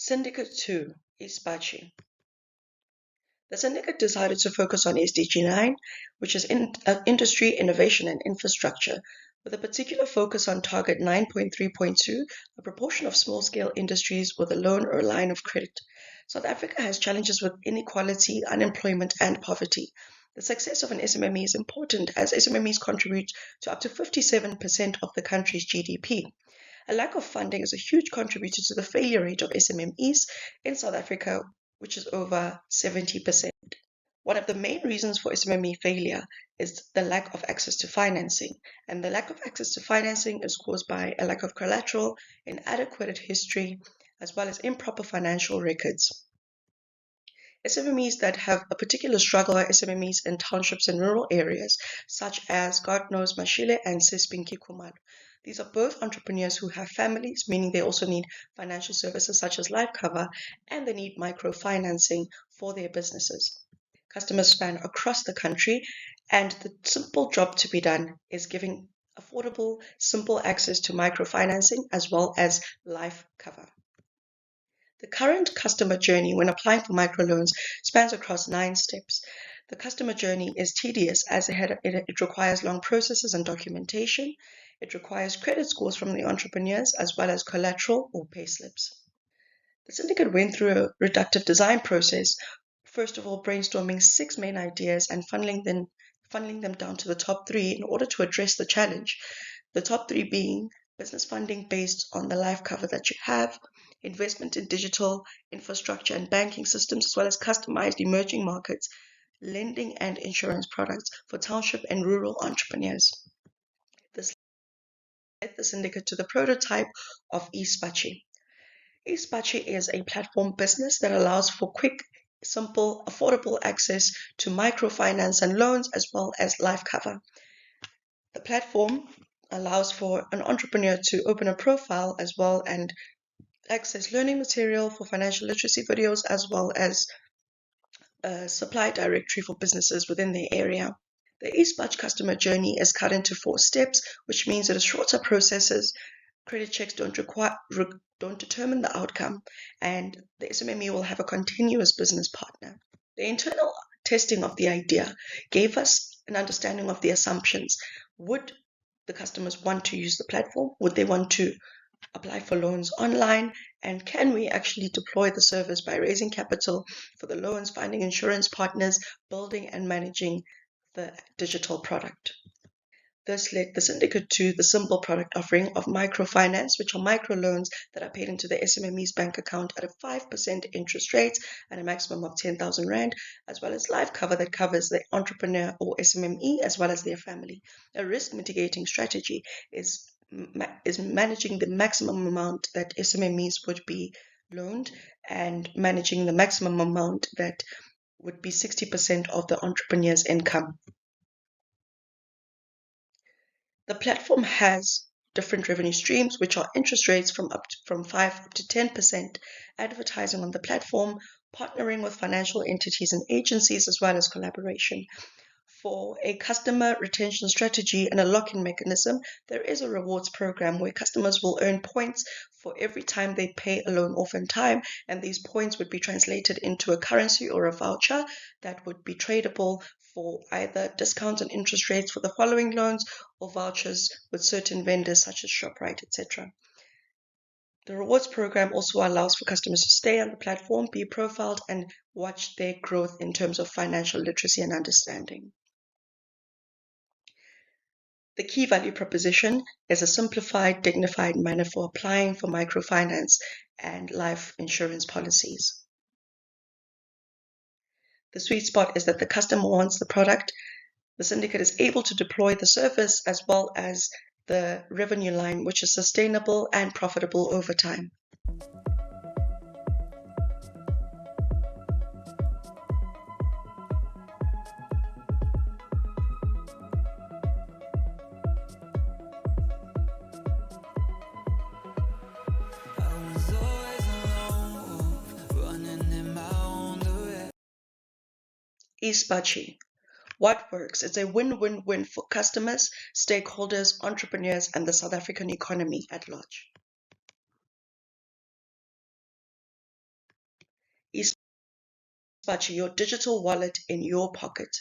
Syndicate 2, Ispachi. The syndicate decided to focus on SDG 9, which is industry, innovation, and infrastructure, with a particular focus on target 9.3.2, a proportion of small-scale industries with a loan or a line of credit. South Africa has challenges with inequality, unemployment, and poverty. The success of an SMME is important as SMMEs contribute to up to 57% of the country's GDP. A lack of funding is a huge contributor to the failure rate of SMMEs in South Africa, which is over 70%. One of the main reasons for SMME failure is the lack of access to financing, and the lack of access to financing is caused by a lack of collateral, inadequate history, as well as improper financial records. SMMEs that have a particular struggle are SMMEs in townships and rural areas, such as God knows Mashile and Sespinki Kumalo. These are both entrepreneurs who have families, meaning they also need financial services such as life cover, and they need microfinancing for their businesses. Customers span across the country, and the simple job to be done is giving affordable, simple access to microfinancing as well as life cover. The current customer journey when applying for microloans spans across 9 steps. The customer journey is tedious as it requires long processes and documentation. It requires credit scores from the entrepreneurs as well as collateral or payslips. The syndicate went through a reductive design process, first of all brainstorming 6 main ideas and funneling them down to the top 3 in order to address the challenge. The top 3 being business funding based on the life cover that you have, investment in digital infrastructure and banking systems, as well as customized emerging markets, lending and insurance products for township and rural entrepreneurs. This led the syndicate to the prototype of Ispachi. Ispachi is a platform business that allows for quick, simple, affordable access to microfinance and loans as well as life cover. The platform allows for an entrepreneur to open a profile as well and access learning material for financial literacy videos as well as a supply directory for businesses within their area. The Ispachi customer journey is cut into 4 steps, which means it is shorter processes. Credit checks don't determine the outcome, and the SMME will have a continuous business partner. The internal testing of the idea gave us an understanding of the assumptions. Would the customers want to use the platform? Would they want to apply for loans online? And can we actually deploy the service by raising capital for the loans, finding insurance partners, building and managing the digital product? This led the syndicate to the simple product offering of microfinance, which are microloans that are paid into the SMME's bank account at a 5% interest rate and a maximum of 10,000 Rand, as well as life cover that covers the entrepreneur or SMME as well as their family. A risk mitigating strategy is managing the maximum amount that SMMEs would be loaned and managing the maximum amount that would be 60% of the entrepreneur's income. The platform has different revenue streams, which are interest rates from 5 up to 10%, advertising on the platform, partnering with financial entities and agencies, as well as collaboration. For a customer retention strategy and a lock-in mechanism, there is a rewards program where customers will earn points for every time they pay a loan off in time, and these points would be translated into a currency or a voucher that would be tradable for either discounts and interest rates for the following loans or vouchers with certain vendors such as ShopRite, etc. The rewards program also allows for customers to stay on the platform, be profiled, and watch their growth in terms of financial literacy and understanding. The key value proposition is a simplified, dignified manner for applying for microfinance and life insurance policies. The sweet spot is that the customer wants the product, the syndicate is able to deploy the service as well as the revenue line, which is sustainable and profitable over time. Ispachi. What works? It's a win-win-win for customers, stakeholders, entrepreneurs, and the South African economy at large. Spachi, your digital wallet in your pocket.